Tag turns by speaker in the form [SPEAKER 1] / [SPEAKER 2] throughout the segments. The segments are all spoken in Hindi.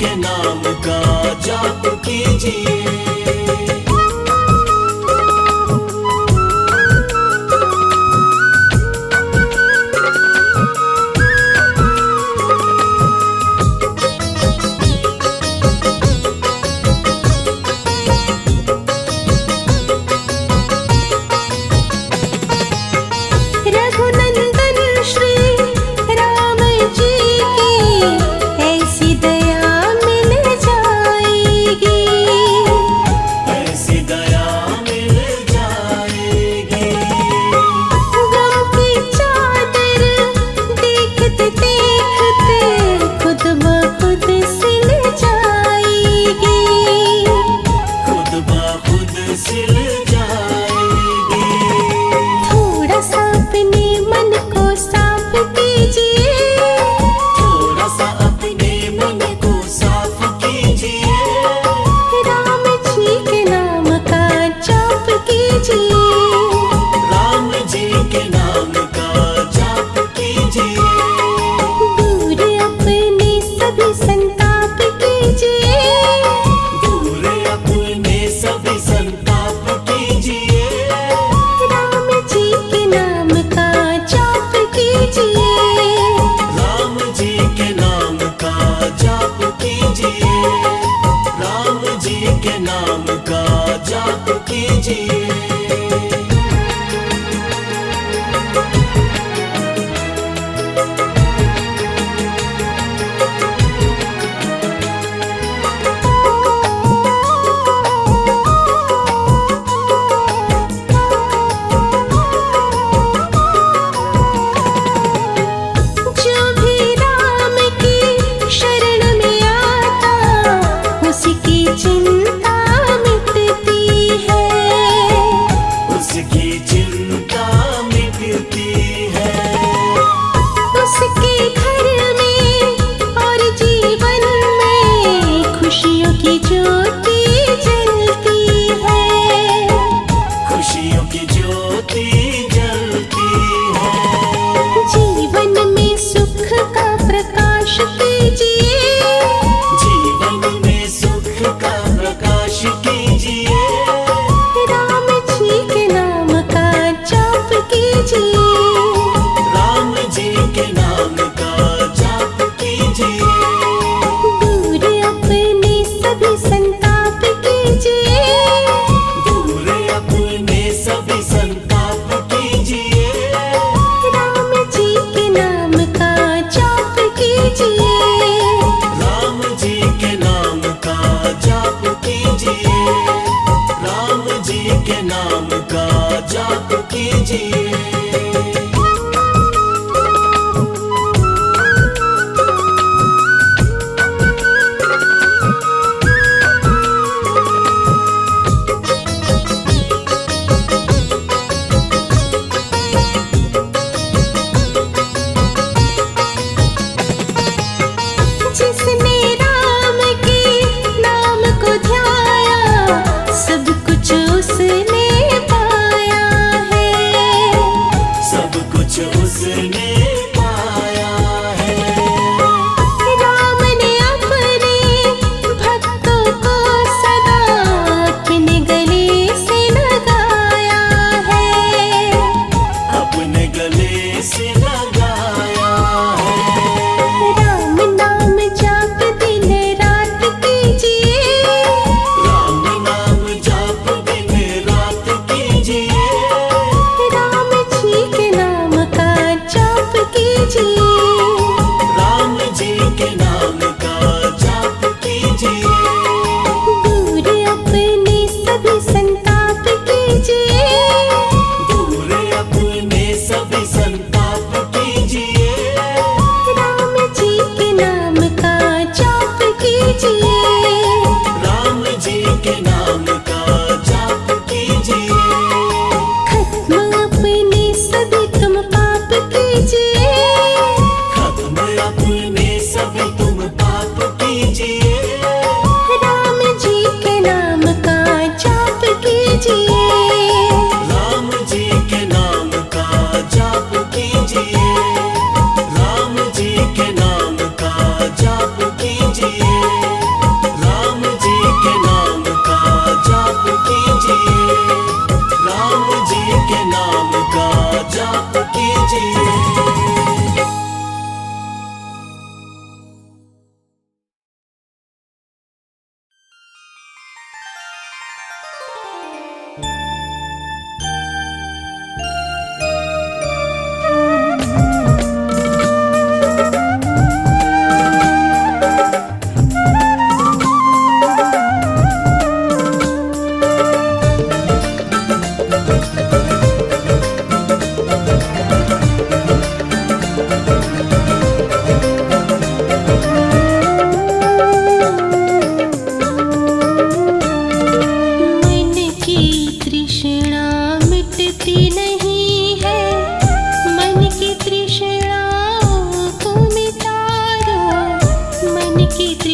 [SPEAKER 1] के नाम का जाप कीजिए।
[SPEAKER 2] सब कुछ उसने पाया है।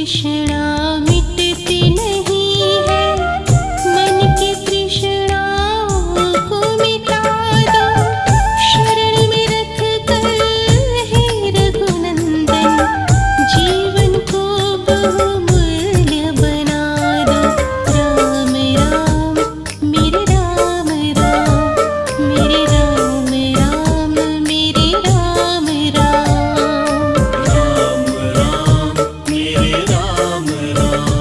[SPEAKER 2] तृष्णा मिटती नहीं है, मन की तृष्णाओं को मिटा दो। शरण में रख कर हे रघुनंदन, जीवन को बहुमूल्य बना दो। राम राम मेरे राम राम, मेरे राम राम, मेरे राम राम।
[SPEAKER 1] राम राम मेरे राम राम।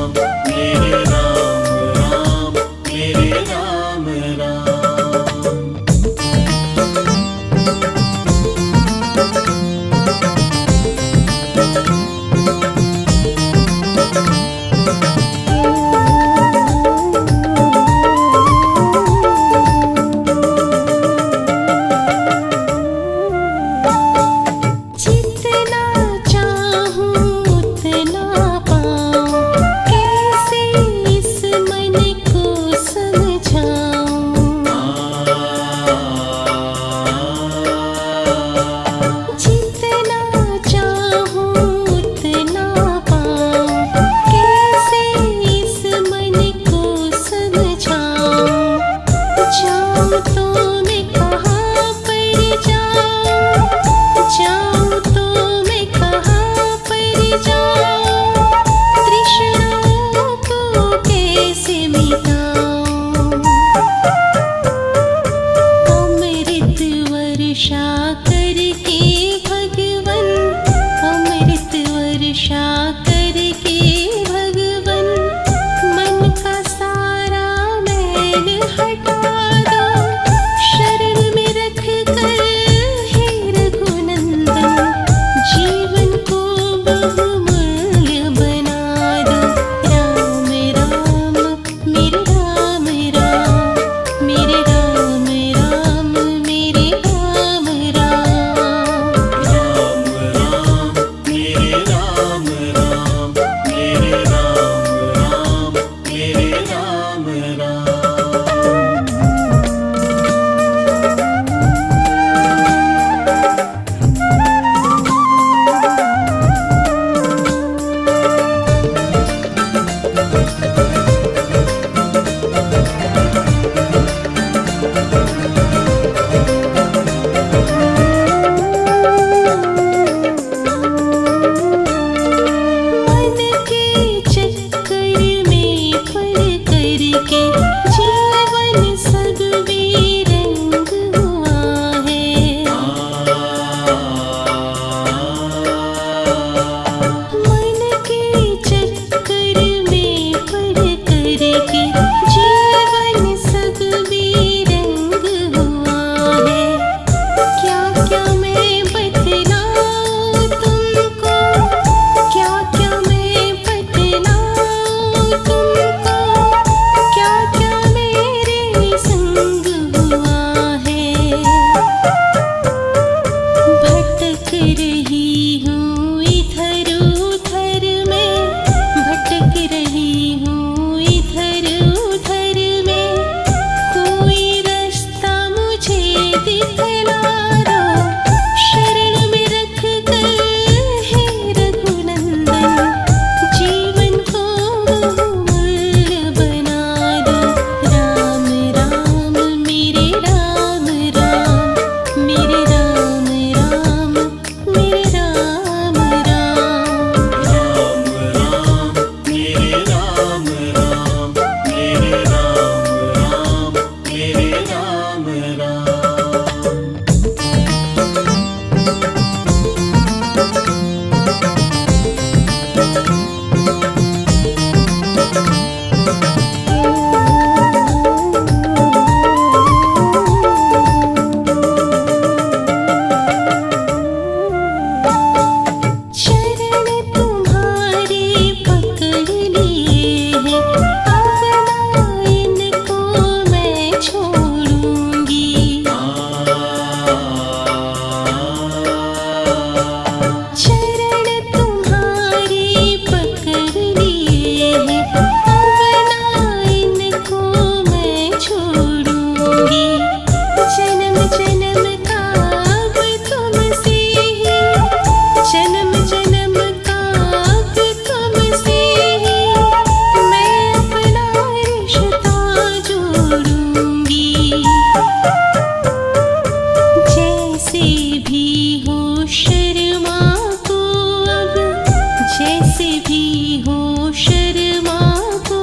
[SPEAKER 2] से भी हो शर्मा को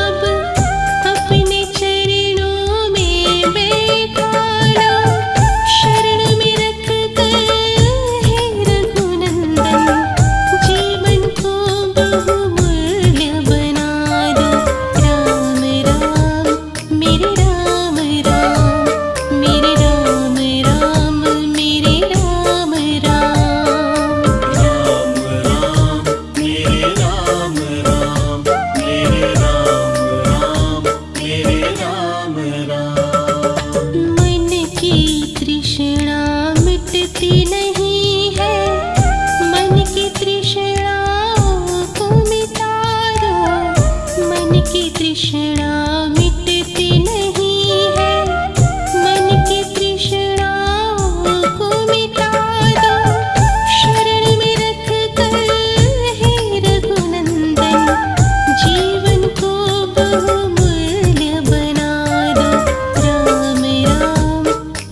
[SPEAKER 2] अब अपने चरणों में बैठा लो। शरण में रख कर हे रघुनंदन जीवन को बहुमूल्य बना दो। राम राम मेरे राम राम, मेरे राम राम, मेरे राम राम।
[SPEAKER 1] राम राम मेरे राम राम, मेरे राम राम, मेरे राम राम।
[SPEAKER 2] मन की तृष्णा मिटती नहीं है, मन की तृष्णा को मिटा दो। मन की तृष्णा मिटती नहीं है, मन की तृष्णा को मिटा दो। शरण में रख कर हे रघुनंदन जीवन को बहुमूल्य बना दो। राम राम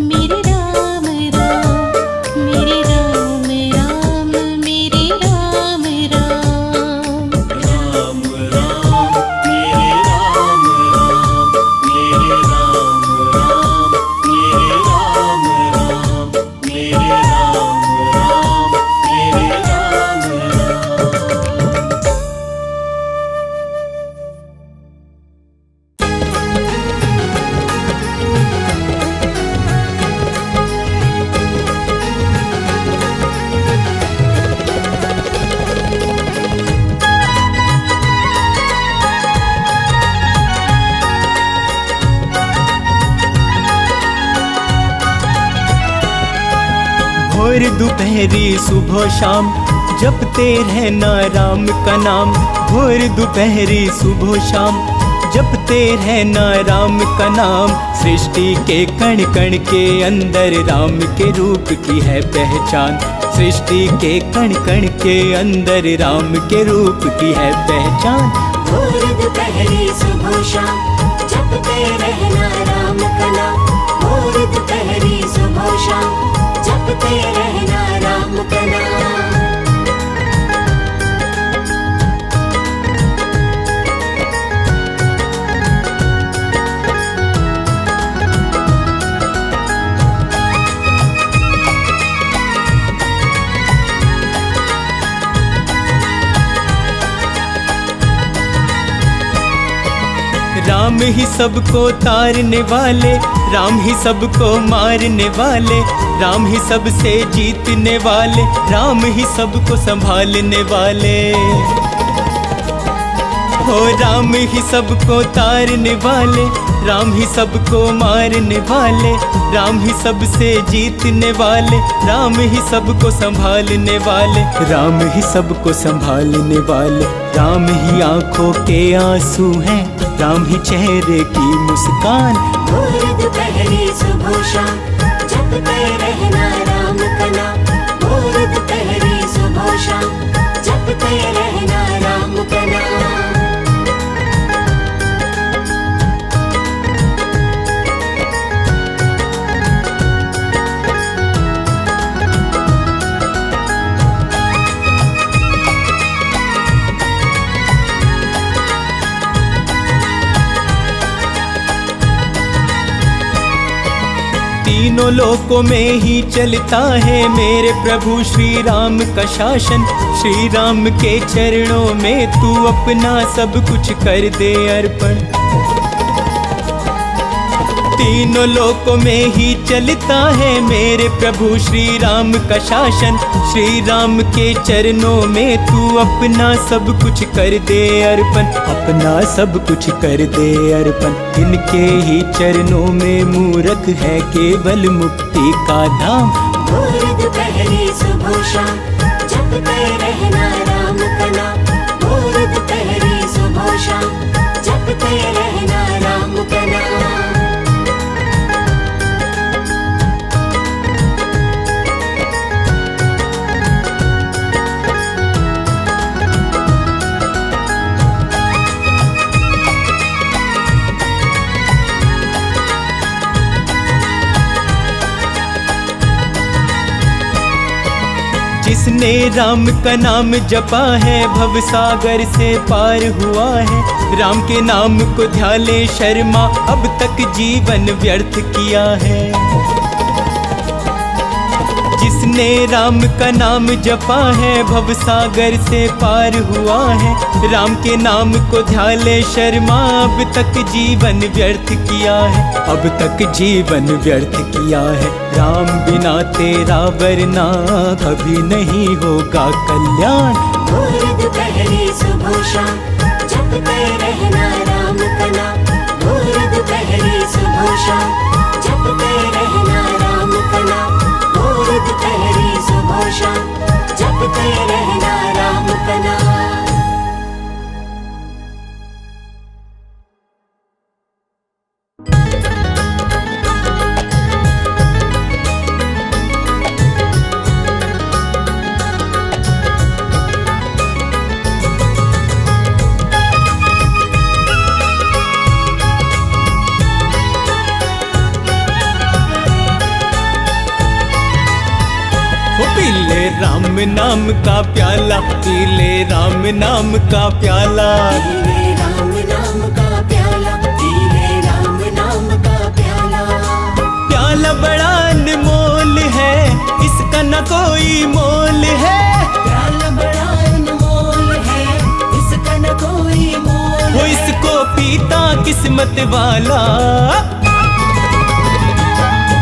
[SPEAKER 2] मेरे राम राम, मेरे राम राम, मेरे राम राम।
[SPEAKER 1] राम राम मेरे राम राम, मेरे राम राम, मेरे राम राम, मेरे राम राम, मेरे राम राम।
[SPEAKER 3] भोर दोपहरी सुबह शाम जपते रहना राम का नाम। भोर दोपहरी सुबह शाम जपते रहना राम का नाम। सृष्टि के कण कण के अंदर राम के रूप की है पहचान। सृष्टि के कण कण के अंदर राम के रूप की है पहचान।
[SPEAKER 4] भोर दोपहरी सुबह शाम जपते रहना राम का नाम। भोर दोपहरी सुबह शाम जपते रहना राम का नाम।
[SPEAKER 3] राम ही सबको तारने वाले, राम ही सबको मारने वाले, राम ही सबसे जीतने वाले, राम ही सबको संभालने वाले। हो राम ही सबको तारने वाले, राम ही सबको मारने वाले, राम ही सबसे जीतने वाले, राम ही सबको संभालने वाले, राम ही सबको संभालने वाले। राम ही आंखों के आंसू हैं, राम ही चेहरे की मुस्कान।
[SPEAKER 4] भोर दोपहरी सुबह शाम जपते रहना राम का नाम। भोर दोपहरी सुबह शाम जपते रहना राम का नाम।
[SPEAKER 3] तीनों लोकों में ही चलता है मेरे प्रभु श्री राम का शासन। श्री राम के चरणों में तू अपना सब कुछ कर दे अर्पण। तीनों लोकों में ही चलता है मेरे प्रभु श्री राम का शासन। श्री राम के चरणों में तू अपना सब कुछ कर दे अर्पण, अपना सब कुछ कर दे अर्पण। इनके ही चरणों में मूरत है केवल मुक्ति का धाम।
[SPEAKER 4] भोर दोपहरी सुबह शाम जपते रहना राम का नाम। भोर दोपहरी सुबह शाम जपते रहना राम का नाम।
[SPEAKER 3] जिसने जिसने राम का नाम जपा है भव सागर से पार हुआ है। राम के नाम को ध्याले शर्मा अब तक जीवन व्यर्थ किया है। जिसने राम का नाम जपा है भव सागर से पार हुआ है। राम के नाम को ध्याले शर्मा अब तक जीवन व्यर्थ किया है। अब तक जीवन व्यर्थ किया है। राम बिना तेरा वरना कभी नहीं होगा कल्याण।
[SPEAKER 4] भोर दोपहरी सुबह शाम जपते रहना राम का नाम। भोर दोपहरी सुबह शाम जपते रहना राम का नाम। भोर दोपहरी सुबह शाम जपते रहना राम का नाम।
[SPEAKER 3] पीले राम नाम का प्याला, पीले राम नाम का प्याला।
[SPEAKER 4] पीले राम नाम का प्याला, पीले राम नाम का प्याला।
[SPEAKER 3] प्याला बड़ा अनमोल है, इसका न कोई मोल है।
[SPEAKER 4] प्याला बड़ा अनमोल है, इसका न कोई मोल
[SPEAKER 3] वो
[SPEAKER 4] है।
[SPEAKER 3] इसको पीता किस्मत वाला।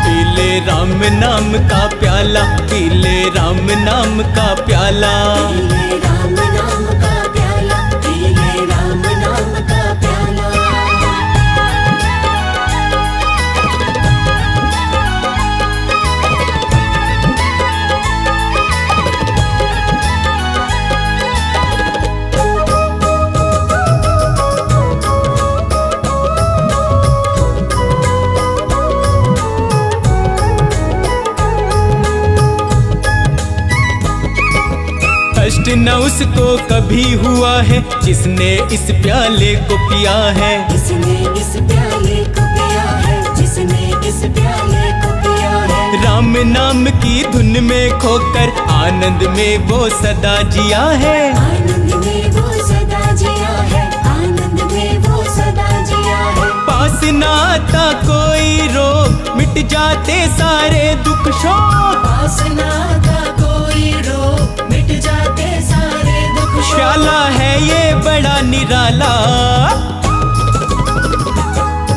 [SPEAKER 3] पीले राम नाम का प्याला, पीले राम नाम का प्याला।
[SPEAKER 4] पीले राम नाम का प्याला, पीले राम नाम का प्याला।
[SPEAKER 3] कष्ट न उसको कभी हुआ है जिसने इस प्याले को पिया है।
[SPEAKER 4] जिसने इस प्याले को पिया है, जिसने इस प्याले को पिया है।
[SPEAKER 3] राम नाम की धुन में खोकर आनंद में वो सदा जिया है।
[SPEAKER 4] आनंद में वो सदा जिया है, आनंद में वो सदा जिया है।
[SPEAKER 3] पास न आता कोई रोग, मिट जाते सारे दुख शोक।
[SPEAKER 4] पास ना का कोई रोग, मिट जाते सारे दुख शोक।
[SPEAKER 3] प्याला है ये बड़ा निराला।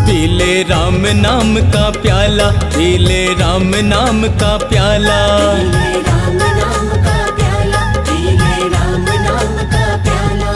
[SPEAKER 3] पीले राम नाम का प्याला, पीले राम नाम का प्याला।
[SPEAKER 4] पीले राम नाम का प्याला, पीले राम नाम का प्याला।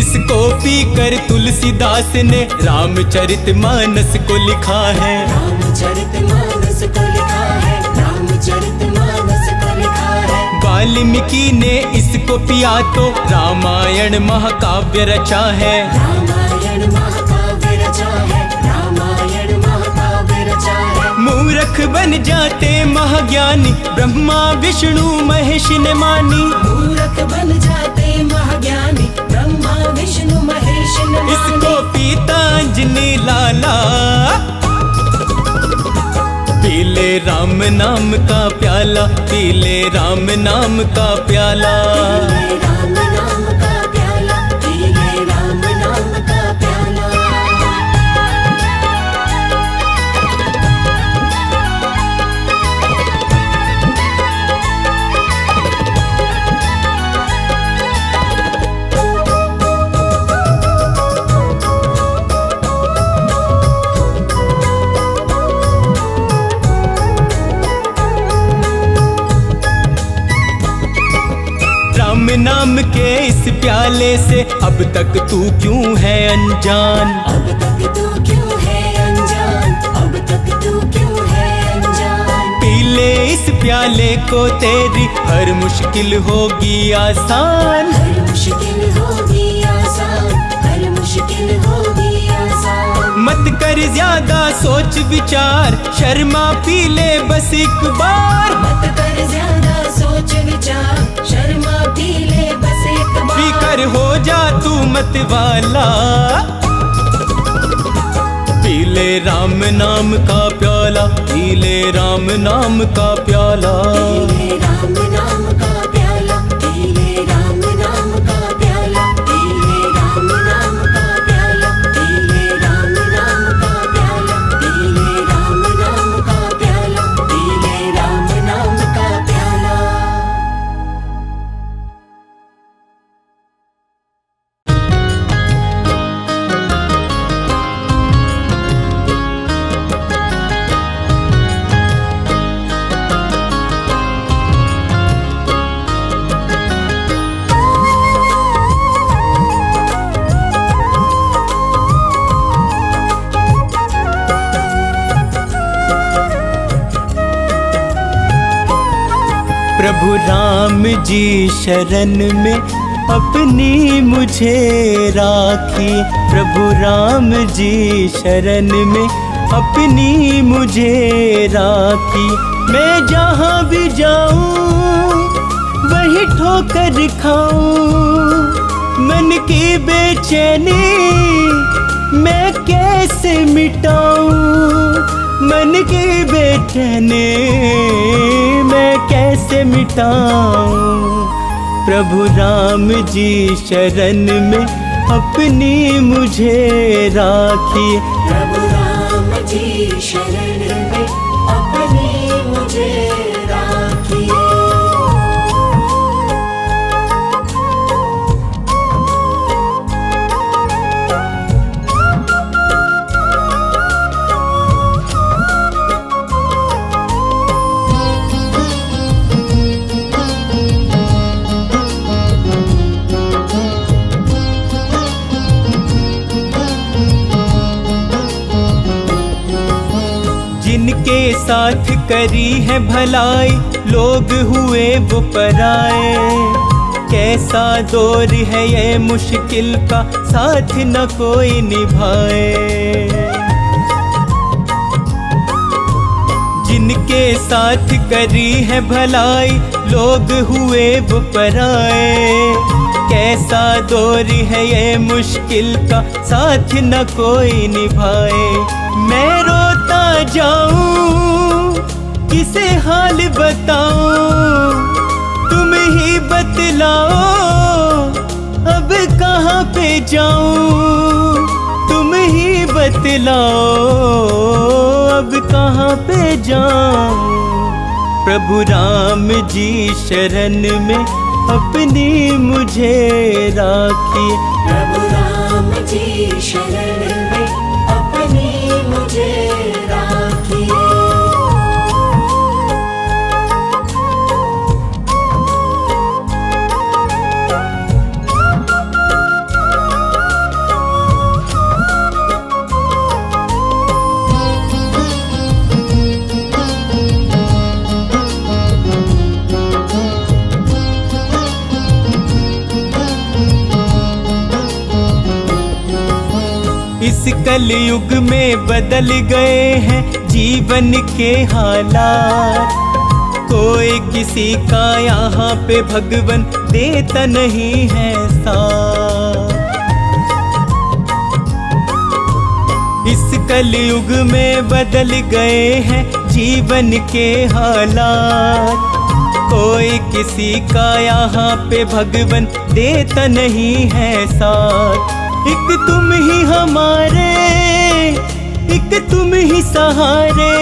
[SPEAKER 3] इसको पीकर तुलसीदास ने रामचरितमानस को लिखा है।
[SPEAKER 4] रामचरितमानस को लिखा है, रामचरितमानस को लिखा है।
[SPEAKER 3] वाल्मीकि ने इसको पिया तो रामायण महाकाव्य रचा है।
[SPEAKER 4] रामायण महाकाव्य रचा है, रामायण महाकाव्य रचा है।
[SPEAKER 3] मूर्ख बन जाते महाज्ञानी, ब्रह्मा विष्णु महेश ने मानी।
[SPEAKER 4] मूर्ख बन जाते महाज्ञानी, ब्रह्मा विष्णु महेश न माने।
[SPEAKER 3] इसको पीता अंजनी लाला। पीले राम नाम का प्याला, पीले राम नाम का प्याला।
[SPEAKER 4] पीले राम नाम का प्याला, पीले राम नाम का प्याला।
[SPEAKER 3] राम नाम के इस प्याले से अब तक तू क्यों है अनजान।
[SPEAKER 4] अब तक तू क्यों है अनजान, अब तक तू क्यों है अनजान।
[SPEAKER 3] पी ले इस प्याले को, तेरी हर मुश्किल होगी आसान।
[SPEAKER 4] हर मुश्किल होगी आसान, हर मुश्किल होगी
[SPEAKER 3] मत कर ज्यादा सोच विचार, शर्मा पी ले बस एक बार।
[SPEAKER 4] मत कर ज्यादा सोच विचार, शर्मा पी ले बस एक बार।
[SPEAKER 3] पीकर हो जा तू मत वाला, पी ले राम नाम का प्याला, पी ले राम नाम का प्याला।
[SPEAKER 4] पी ले राम नाम का प्याला, पी ले राम नाम का प्याला, पी ले राम नाम का प्याला, पी ले राम नाम का प्याला, पी ले राम नाम का प्याला, पी ले राम नाम का प्याला।
[SPEAKER 3] प्रभु राम जी शरण में अपनी मुझे राखी, प्रभु राम जी शरण में अपनी मुझे राखी। मैं जहाँ भी जाऊँ वही ठोकर खाऊं, मन की बेचैनी मैं कैसे मिटाऊं, मन की बेचैनी मैं कैसे मिटाऊं। प्रभु राम जी शरण में अपनी मुझे राखी,
[SPEAKER 4] प्रभु राम जी शरण में अपनी मुझे राखी।
[SPEAKER 3] जिनके साथ करी है भलाई लोग हुए वो पराए, कैसा दौर है ये मुश्किल का साथ न कोई निभाए। जिनके साथ करी है भलाई लोग हुए वो पराए, कैसा दौर है ये मुश्किल का साथ न कोई निभाए। मैं रोता जाऊं किसे हाल बताऊं, तुम ही बतलाओ अब कहाँ पे जाऊं, तुम ही बतलाओ अब कहाँ पे जाऊं। प्रभु राम जी शरण में अपनी मुझे राखी,
[SPEAKER 4] प्रभु राम जी शरण में अपनी मुझे राखी।
[SPEAKER 3] इस कलयुग में बदल गए हैं जीवन के हालात, कोई किसी का यहाँ पे भगवन देता नहीं है साथ। इस कलयुग में बदल गए हैं जीवन के हालात, कोई किसी का यहाँ पे भगवन देता नहीं है साथ। एक तुम ही हमारे, एक तुम ही सहारे,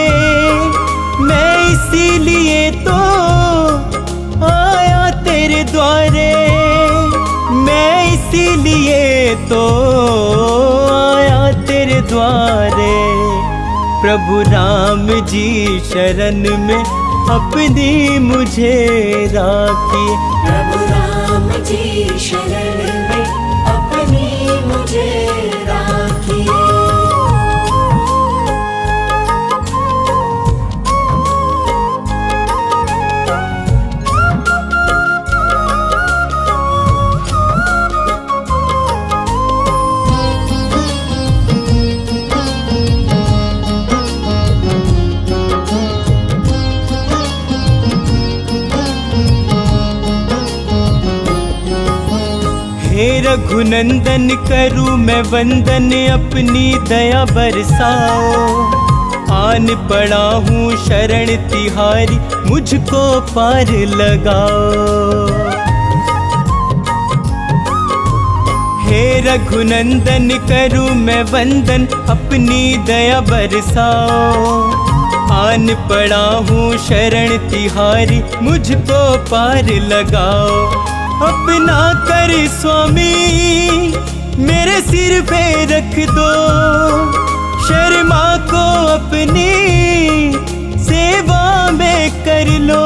[SPEAKER 3] मैं इसीलिए तो आया तेरे द्वारे, मैं इसीलिए तो आया तेरे द्वारे। प्रभु राम जी शरण में अपनी मुझे राखी,
[SPEAKER 4] प्रभु राम जी शरण में अपनी मुझे राखी।
[SPEAKER 3] रघुनंदन करूं मैं वंदन, अपनी दया बरसाओ। आन पड़ा हूँ शरण तिहारी, मुझको पार लगाओ। हे रघुनंदन करूं मैं वंदन, अपनी दया बरसाओ। आन पड़ा हूँ शरण तिहारी, मुझको पार लगाओ। अपना कर स्वामी मेरे सिर पे रख दो, शर्मा को अपनी सेवा में कर लो।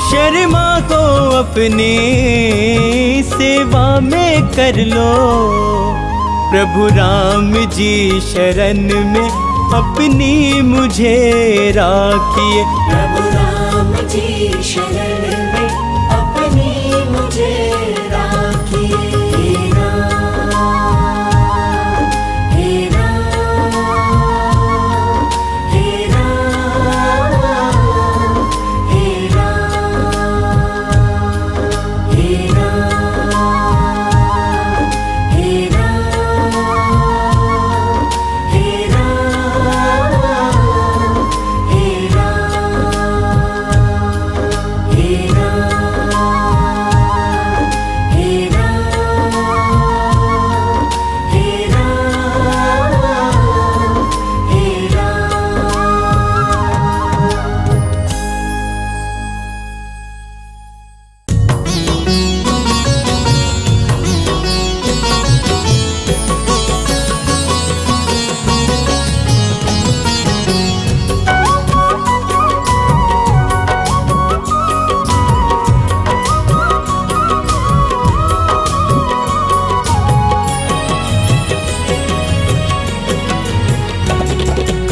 [SPEAKER 3] शर्मा को अपनी सेवा में कर लो। प्रभु राम जी शरण में अपनी मुझे राखिए।
[SPEAKER 4] प्रभु राम जी शरण में अपनी मुझे राखिए। हे राम, हे राम, हे राम, हे राम, हे राम, हे राम, हे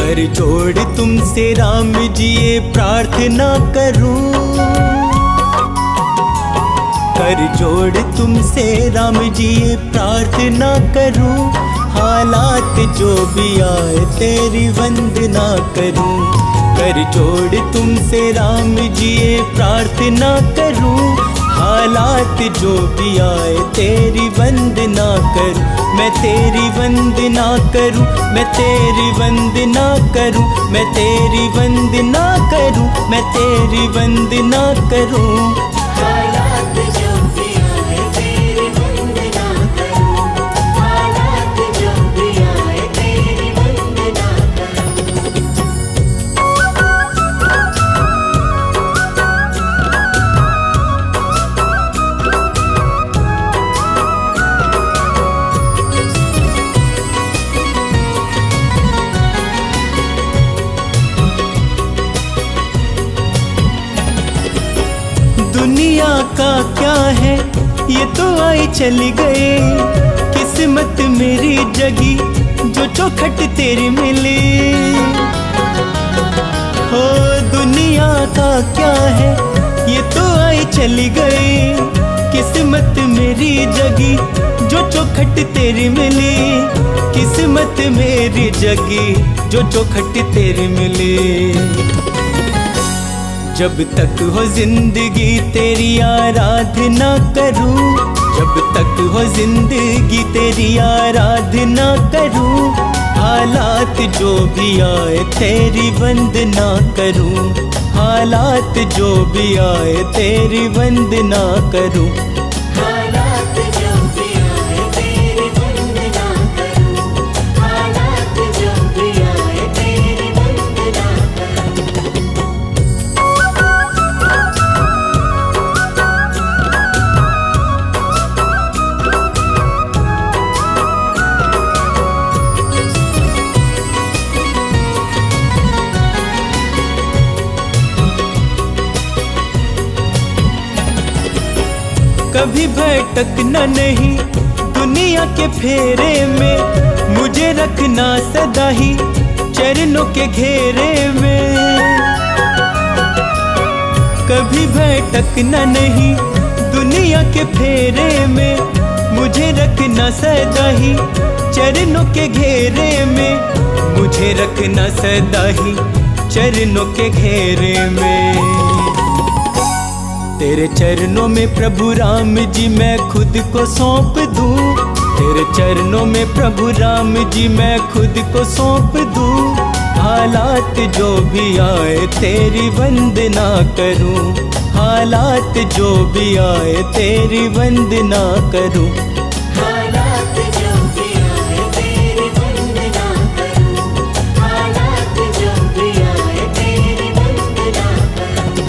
[SPEAKER 3] कर जोड़ तुमसे राम जी ये प्रार्थना करूं। कर जोड़ तुमसे राम जी ये प्रार्थना करूं। हालात जो भी आए तेरी वंदना करूं। कर जोड़ तुमसे राम जी ये प्रार्थना करूं। हालात जो भी आए तेरी वंदना करूं। मैं तेरी वंदना करूं, मैं तेरी वंदना करूं, मैं तेरी वंदना करूं, मैं तेरी वंदना करूं।
[SPEAKER 4] हालात जो भी आए तेरी वंदना करूं। हालात जो भी आए तेरी वंदना करूं।
[SPEAKER 3] दुनिया का क्या है ये तो आए चली गए। किस्मत मेरी जगी जो चौखट तेरी मिली। हो दुनिया का क्या है ये तो आए चली गए। किस्मत मेरी जगी जो चौखट तेरी मिली। किस्मत मेरी जगी जो चौखट तेरी मिली। जब तक हो जिंदगी तेरी आराधना करूं। जब तक हो जिंदगी तेरी आराधना करूं। हालात जो भी आए तेरी वंदना करूं। हालात जो भी आए तेरी वंदना करूं।
[SPEAKER 4] हालात जो भी आए तेरी वंदना करूं। हालात जो भी आए तेरी वंदना करूं।
[SPEAKER 3] कभी भटकना नहीं दुनिया के फेरे में। मुझे रखना सदा ही चरणों के घेरे में। कभी भटकना नहीं दुनिया के फेरे में। मुझे रखना सदा ही चरणों के घेरे में। मुझे रखना सदा ही चरणों के घेरे में। तेरे चरणों में प्रभु राम जी मैं खुद को सौंप दूं। तेरे चरणों में प्रभु राम जी मैं खुद को सौंप दूं। हालात जो भी आए तेरी वंदना करूं। हालात जो भी आए तेरी वंदना करूं।
[SPEAKER 4] हालात जो भी आए तेरी वंदना करूं। हालात जो भी आए तेरी वंदना करूं।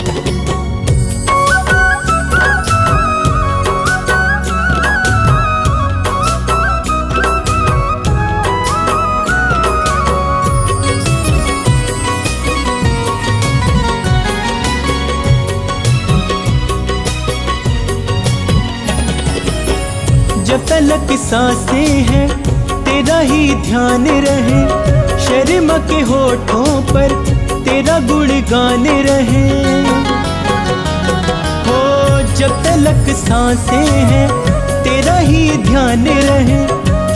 [SPEAKER 3] जब तलक सांसें हैं तेरा ही ध्यान रहे। शर्मा के होठों पर तेरा गुणगान रहे। हो जब तलक सांसें हैं तेरा ही ध्यान रहे।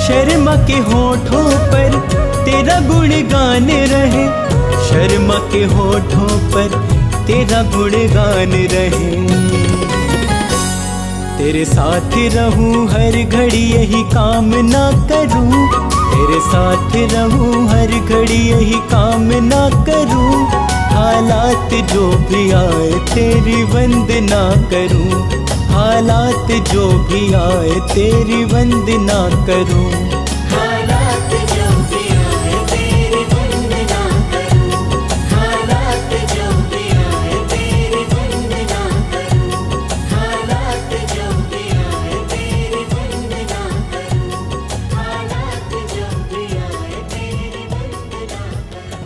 [SPEAKER 3] शर्मा के होठों पर तेरा गुणगान रहे। शर्मा के होठों पर तेरा गुणगान रहे। तेरे साथ रहूं हर घड़ी यही कामना करूं। तेरे साथ रहूं हर घड़ी यही कामना करूं। हालात जो भी आए तेरी वंदना करूं। हालात जो भी आए तेरी वंदना करूं।
[SPEAKER 4] हालात जो भी आए तेरी वंदना करूं। हालात जो भी आए तेरी वंदना करूं। हालात जो भी आए तेरी वंदना करूं। हालात जो भी आए तेरी वंदना करूं।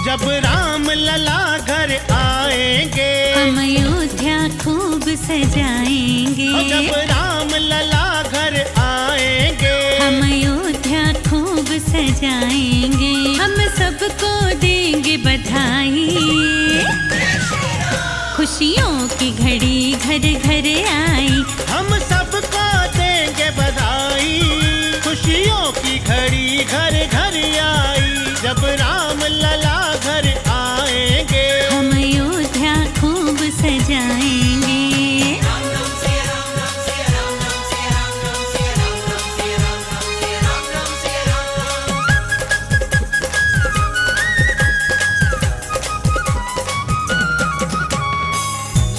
[SPEAKER 1] जब राम लला घर आएंगे,
[SPEAKER 2] हम अयोध्या खूब सजाएंगे।
[SPEAKER 1] जब राम लला घर आएंगे,
[SPEAKER 2] हम अयोध्या खूब सजाएंगे। हम सबको देंगे बधाई। खुशियों की घड़ी घर घर आई।
[SPEAKER 1] हम सबको देंगे बधाई। खुशियों की घड़ी घर घर आई। जब राम लला घर आएंगे,
[SPEAKER 2] हम अयोध्या खूब सजाएंगे।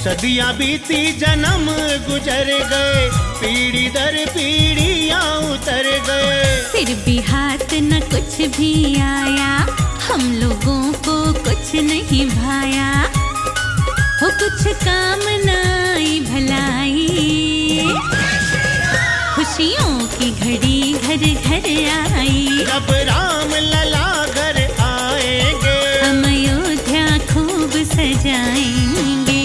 [SPEAKER 1] सदियां बीती जन्म गुजर गए, पीढ़ी दर पीढ़ियां उतर गए।
[SPEAKER 2] फिर भी हाथ न कुछ भी आया। हम लोगों को कुछ नहीं भाया। हो कुछ काम न आई भलाई। खुशियों की घड़ी घर घर आई।
[SPEAKER 1] जब राम लला घर आएंगे,
[SPEAKER 2] हम अयोध्या खूब सजाएंगे।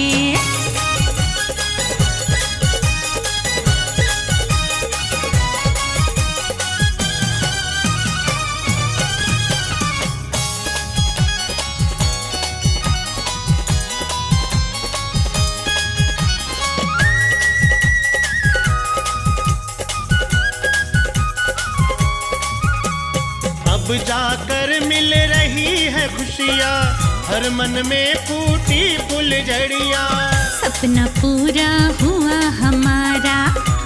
[SPEAKER 1] अब जाकर मिल रही है खुशियाँ, हर मन में फूटी फुलझड़ियाँ।
[SPEAKER 2] सपना पूरा हुआ हमारा,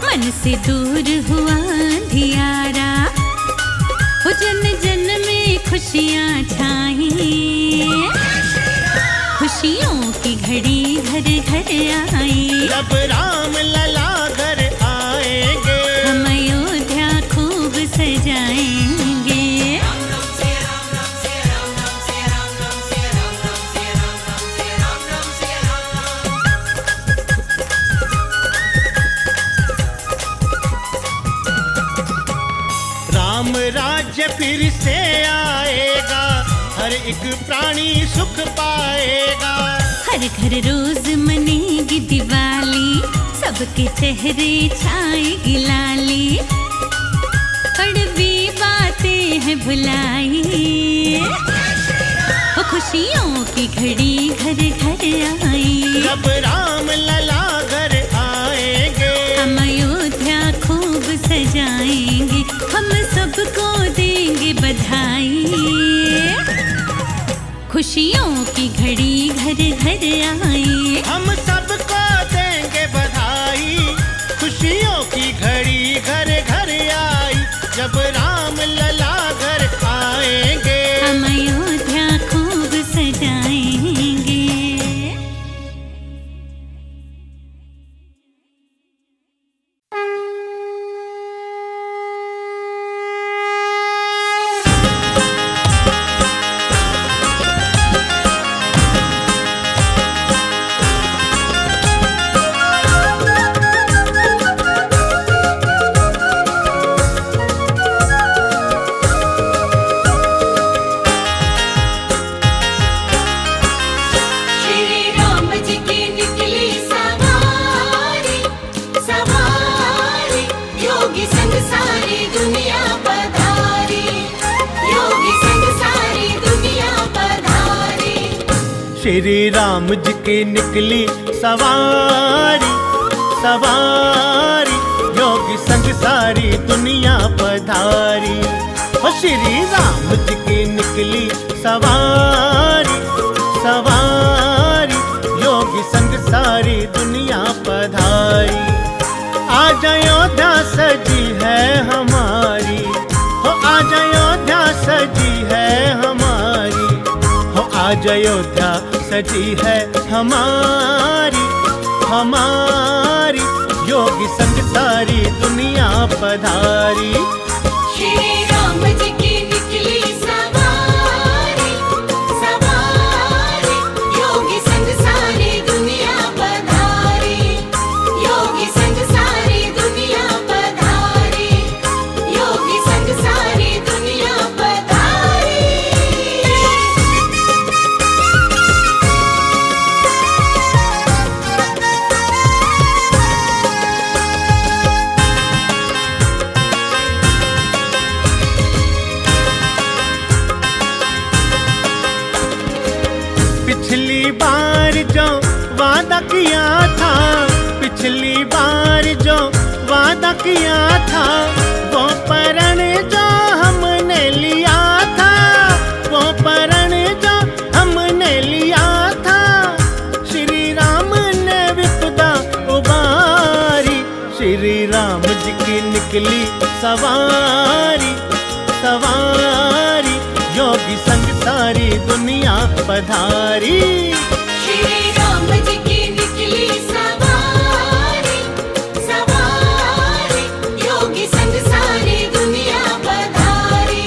[SPEAKER 2] मन से दूर हुआ अंधियारा। हो जन जन में खुशियाँ छाई। खुशियों की घड़ी घर घर आई।
[SPEAKER 1] जब राम लला घर आएंगे,
[SPEAKER 2] हम अयोध्या खूब सजाएंगे।
[SPEAKER 1] राम राज्य फिर से आएगा, हर एक प्राणी सुख पाएगा।
[SPEAKER 2] हर घर रोज मनेगी दिवाली, सबके चेहरे छाएगी लाली। कड़वी बातें हैं भुलाई, वो खुशियों की घड़ी घर घर आई।
[SPEAKER 1] जब राम लला घर आएंगे,
[SPEAKER 2] हम अयोध्या खूब सजाएंगे, हम सबको देंगे बधाई। खुशियों की घड़ी घर घर आई,
[SPEAKER 1] हम सबको देंगे बधाई। खुशियों की घड़ी घर घर आई, जब राम लला घर आएंगे।
[SPEAKER 2] हम अयोध्या खूब सजाएंगे।
[SPEAKER 1] श्री राम जी की निकली सवारी, सवारी योगी संग सारी दुनिया पधारी। ओ श्री राम जी की निकली सवारी, सवारी योगी संग सारी दुनिया पधारी। आज अयोध्या सजी है हमारी, हो आज अयोध्या सजी है हमारी, हो आज अयोध्या सजी है हमारी, हमारी योगी संग सारी दुनिया पधारी।
[SPEAKER 4] श्री राम जी की निकली सवारी, सवारी योगी संग सारी दुनिया पधारी। योगी संग सारी दुनिया पधारी, योगी संग सारी दुनिया पधारी।
[SPEAKER 1] पिछली बार जो वादा किया था, पिछली बार जो वादा किया था, वो प्रण जो हमने लिया था, वो प्रण जो हमने लिया था। श्री राम ने विपदा उबारी, श्री राम जी की निकली सवारी, सवारी योगी संग सारी दुनिया पधारी।
[SPEAKER 4] श्री राम जी की निकली सवारी, सवारी योगी संग सारी दुनिया पधारी।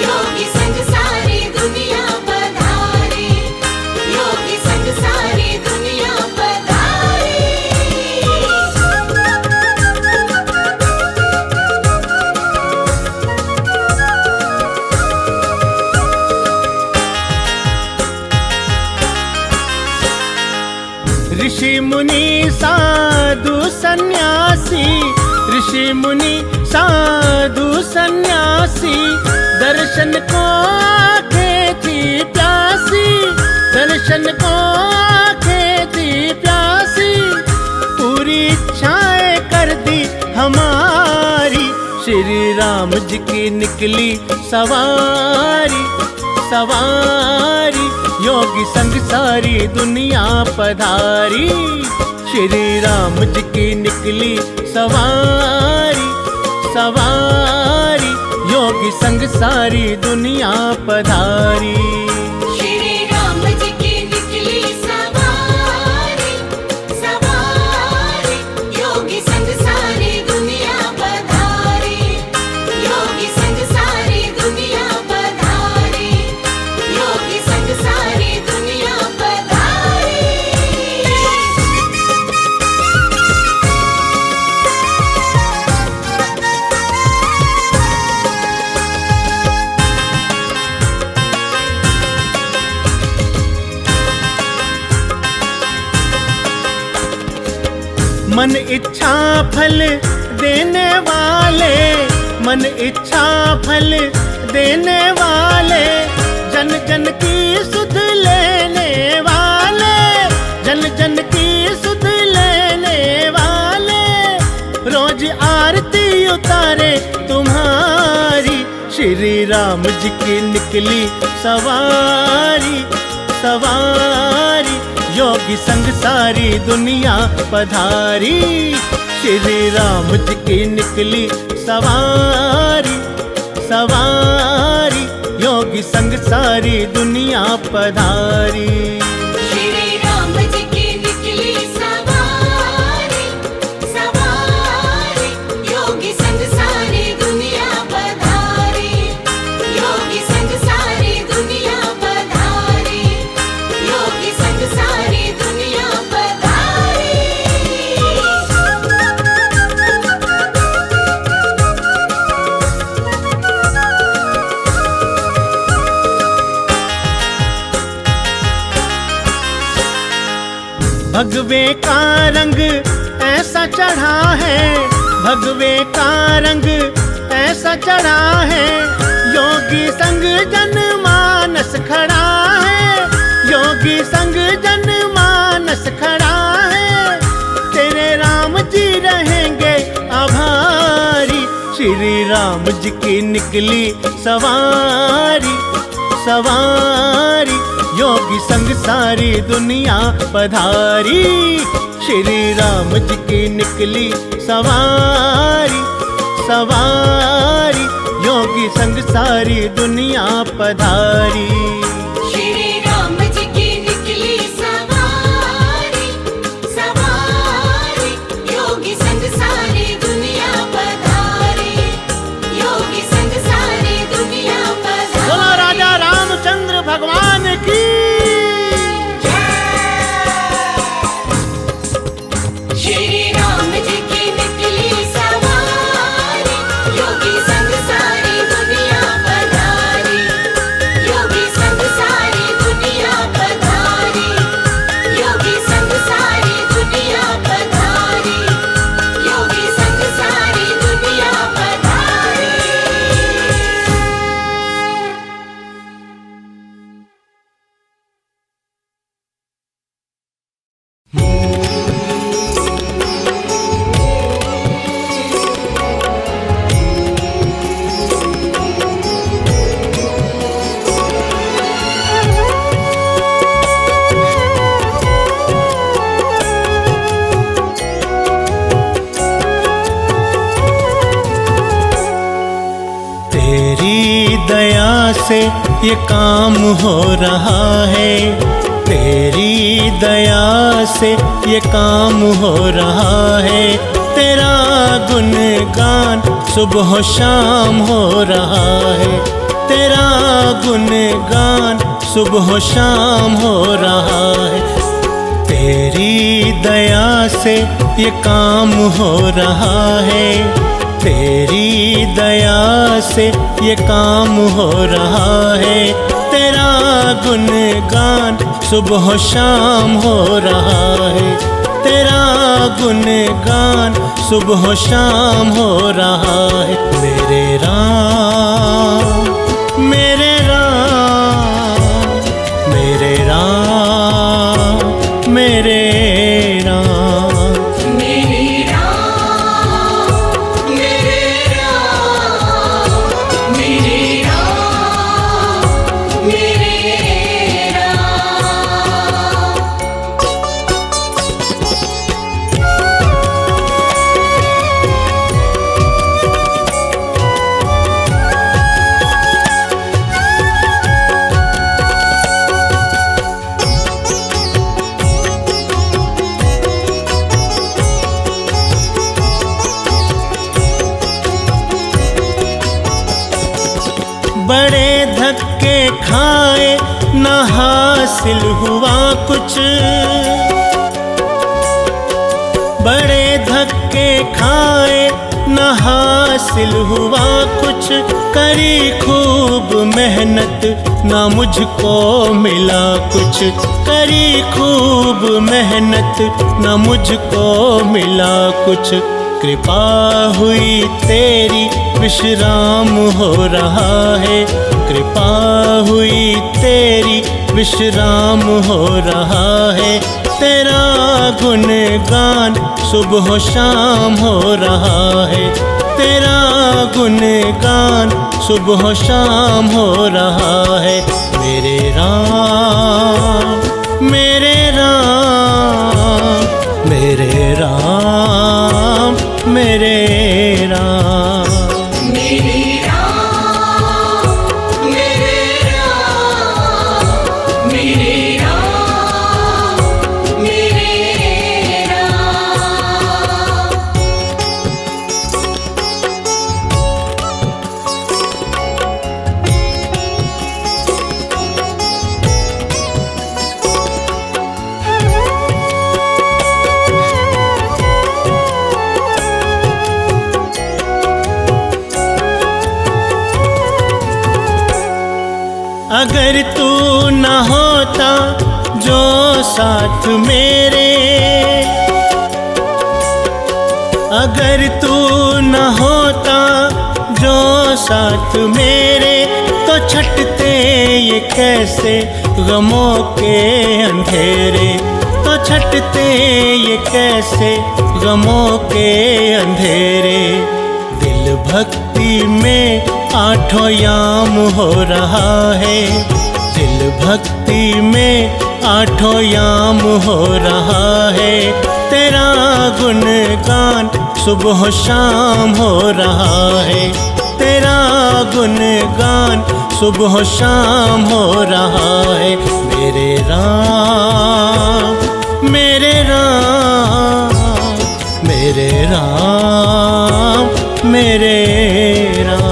[SPEAKER 4] योगी संग सारी दुनिया पधारी, योगी संग सारी दुनिया पधारी।
[SPEAKER 1] ऋषि मुनि साधु सन्यासी, ऋषि मुनि साधु सन्यासी, दर्शन को आंखें थी प्यासी, दर्शन को आंखें थी प्यासी। पूरी इच्छाएं कर दी हमारी, श्री राम जी की निकली सवारी, सवारी योगी संग सारी दुनिया पधारी। श्री राम जी की निकली सवारी, सवारी योगी संग सारी दुनिया पधारी।
[SPEAKER 4] श्री राम जी की निकली सवारी, सवारी योगी संग सारी दुनिया पधारी। योगी संग सारी दुनिया पधारी, योगी संग सारी दुनिया पधारी।
[SPEAKER 1] मन इच्छा फल देने वाले, मन इच्छा फल देने वाले, जन जन की सुध लेने वाले, जन जन की सुध लेने वाले, रोज आरती उतारे तुम्हारी, श्री राम जी की निकली सवारी, सवारी, योगी संग सारी दुनिया पधारी, श्री राम जी की निकली सवारी, सवारी, योगी संग सारी दुनिया पधारी।
[SPEAKER 4] श्री राम जी की निकली सवारी, सवारी, योगी संग सारी दुनिया पधारी, योगी संग सारी दुनिया पधारी, योगी संग सारी दुनिया पधारी।
[SPEAKER 1] भगवे का रंग ऐसा चढ़ा है, भगवे का रंग ऐसा चढ़ा है, योगी संग जनमानस खड़ा है, योगी संग जनमानस खड़ा है, तेरे राम जी रहेंगे आभारी, श्री राम जी की निकली सवारी, सवारी, योगी संग सारी दुनिया पधारी, श्री राम जी की निकली सवारी, सवारी, योगी संग सारी दुनिया पधारी।
[SPEAKER 4] श्री राम जी की निकली सवारी, सवारी, योगी संग सारी दुनिया पधारी, योगी संग सारी दुनिया पधारी।
[SPEAKER 1] बोलो राजा रामचंद्र भगवान की।
[SPEAKER 4] श्री राम जी की निकली सवारी, योगी संग सारी दुनिया पधारी, योगी संग सारी दुनिया पधारी, योगी संग सारी दुनिया पधारी, योगी संग सारी दुनिया पधारी।
[SPEAKER 1] तेरी दया से ये काम हो रहा है, तेरी दया से ये काम हो रहा है, तेरा गुणगान सुबह शाम हो रहा है, तेरा गुणगान सुबह शाम हो रहा है, तेरी दया से ये काम हो रहा है, तेरी दया से ये काम हो रहा है, तेरा गुणगान सुबह शाम हो रहा है, तेरा गुणगान सुबह शाम हो रहा है। मेरे राम, मेरे राम, मेरे राम, मेरे राम,
[SPEAKER 4] मेरे राम, मेरे राम, मेरे राम, मेरे राम।
[SPEAKER 1] बड़े धक्के खाए न हासिल हुआ कुछ, बड़े धक्के खाए न हासिल हासिल हुआ कुछ, करी खूब मेहनत ना मुझको मिला कुछ, करी खूब मेहनत ना मुझको मिला कुछ। कृपा हुई तेरी विश्राम हो रहा है, कृपा हुई तेरी विश्राम हो रहा है। तेरा गुणगान सुबह शाम हो रहा है, तेरा गुणगान सुबह शाम हो रहा है। मेरे राम मेरे राम मेरे राम मेरे राम। अगर तू न होता जो साथ मेरे, अगर तू न होता जो साथ मेरे, तो छटते ये कैसे गमों के अंधेरे, तो छटते ये कैसे गमों के अंधेरे। दिल भक्ति में आठों याम हो रहा है, दिल भक्ति में आठों याम हो रहा है। तेरा गुणगान सुबह शाम हो रहा है, तेरा गुणगान सुबह शाम हो रहा है। मेरे राम मेरे राम मेरे राम मेरे राम।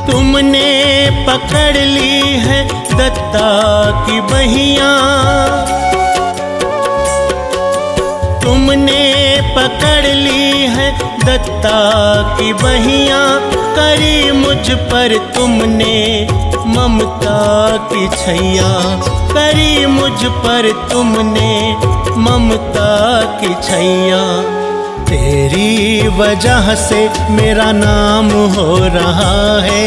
[SPEAKER 1] तुमने पकड़ ली है दत्ता की बहियां, तुमने पकड़ ली है दत्ता की बहियां। करी मुझ पर तुमने ममता की छैया, करी मुझ पर तुमने ममता की छैया। तेरी वजह से मेरा नाम हो रहा है,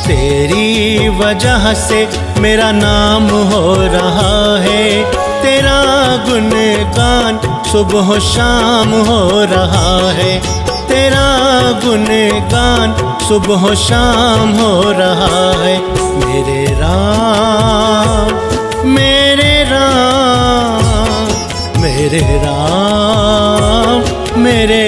[SPEAKER 1] तेरी वजह से मेरा नाम हो रहा है। तेरा गुणगान सुबह शाम हो रहा है, तेरा गुणगान सुबह शाम हो रहा है। मेरे राम मेरे राम मेरे राम मेरे